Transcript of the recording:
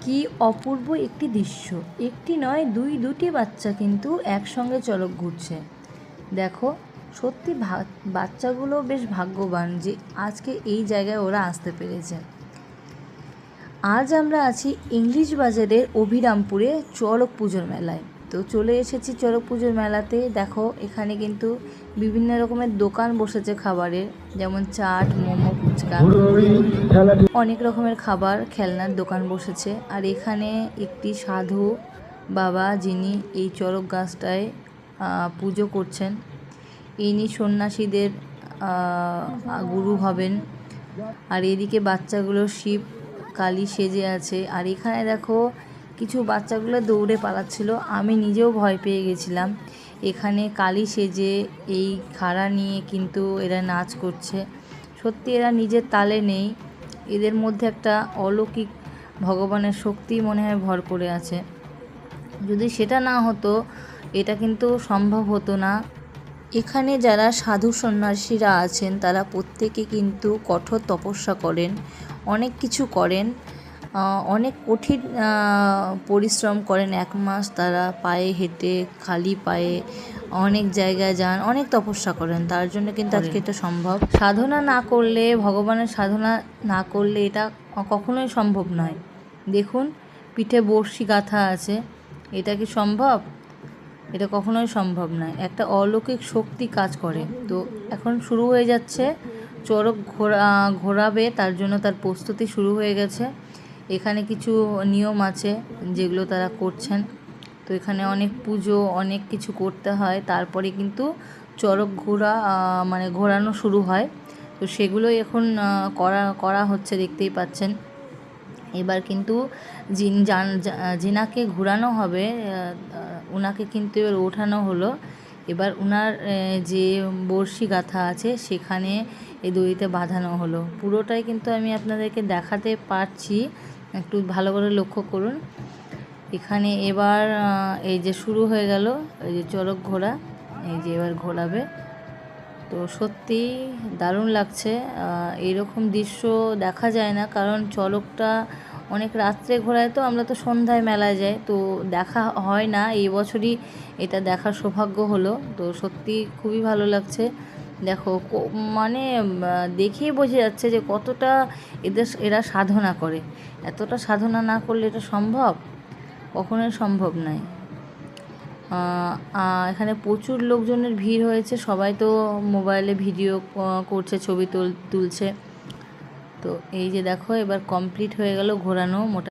কি অপূর্ব একটি দৃশ্য! একটি নয়, দুটি বাচ্চা কিন্তু একসঙ্গে চড়ক ঘুরছে। দেখো, সত্যি বাচ্চাগুলো বেশ ভাগ্যবান যে আজকে এই জায়গায় ওরা আসতে পেরেছে। আজ আমরা আছি ইংলিশ বাজারের অভিরামপুরে চড়ক পুজোর মেলায়। তো চলে এসেছি চড়ক পুজোর মেলাতে। দেখো, এখানে কিন্তু বিভিন্ন রকমের দোকান বসেছে খাবারের, যেমন চাট, মোমো, ফুচকা, অনেক রকমের খাবার খেলনার দোকান বসেছে। আর এখানে একটি সাধু বাবা, যিনি এই চড়ক গাছটায় পুজো করছেন, ইনি সন্ন্যাসীদের গুরু হবেন। আর এদিকে বাচ্চাগুলো শিব কালী সেজে আছে। আর এখানে দেখো, কিছু বাচ্চাগুলো দৌড়ে পালাচ্ছিল, আমি নিজেও ভয় পেয়ে গেছিলাম। এখানে কালী সেজে এই খাড়া নিয়ে কিন্তু এরা নাচ করছে। সত্যি এরা নিজের তালে নেই, এদের মধ্যে একটা অলৌকিক ভগবানের শক্তি মনে হয় ভর করে আছে। যদি সেটা না হতো, এটা কিন্তু সম্ভব হতো না। এখানে যারা সাধু সন্ন্যাসীরা আছেন, তারা প্রত্যেকে কিন্তু কঠোর তপস্যা করেন, অনেক কিছু করেন, অনেক কঠিন পরিশ্রম করেন। 1 মাস তারা পায়ে হেঁটে, খালি পায়ে অনেক জায়গায় যান, অনেক তপস্যা করেন। তার জন্য কিন্তু আজকে এটা সম্ভব। সাধনা না করলে, ভগবানের সাধনা না করলে এটা কখনোই সম্ভব নয়। দেখুন, পিঠে বড়শি গাঁথা আছে, এটা কি সম্ভব? এটা কখনোই সম্ভব নয়। একটা অলৌকিক শক্তি কাজ করে। তো এখন শুরু হয়ে যাচ্ছে, চড়ক ঘোরাবে, তার জন্য তার প্রস্তুতি শুরু হয়ে গেছে। এখানে কিছু নিয়ম আছে যেগুলো তারা করছেন। তো এখানে অনেক পুজো, অনেক কিছু করতে হয়, তারপরে কিন্তু চড়ক ঘোরানো শুরু হয়। তো সেগুলোই এখন করা হচ্ছে, দেখতেই পাচ্ছেন। এবার কিন্তু যিনাকে ঘোরানো হবে, ওনাকে কিন্তু এবার ওঠানো হলো। এবার ওনার যে বড়শি গাঁথা আছে, সেখানে এই দড়িতে বাঁধানো হলো। পুরোটাই কিন্তু আমি আপনাদেরকে দেখাতে পারছি, একটু ভালো করে লক্ষ্য করুন। এখানে এবার এই যে শুরু হয়ে গেল, এই যে চড়ক ঘোরা, এই যে এবার ঘোরাবে। তো সত্যি দারুণ লাগছে। এইরকম দৃশ্য দেখা যায় না, কারণ চড়কটা অনেক রাত্রে ঘোরায়, তো আমরা তো সন্ধ্যায় মেলায় যাই, তো দেখা হয় না। এই বছরই এটা দেখার সৌভাগ্য হলো। তো সত্যি খুবই ভালো লাগছে। দেখো, মানে দেখেই বোঝা যাচ্ছে যে কতটা এরা সাধনা করে। এতটা সাধনা না করলে এটা সম্ভব? কখনোই সম্ভব নয়। এখানে প্রচুর লোকজনের ভিড় হয়েছে, সবাই তো মোবাইলে ভিডিও করছে, ছবি তুলছে। তো এই যে দেখো, এবার কমপ্লিট হয়ে গেল ঘোরানো মোটা।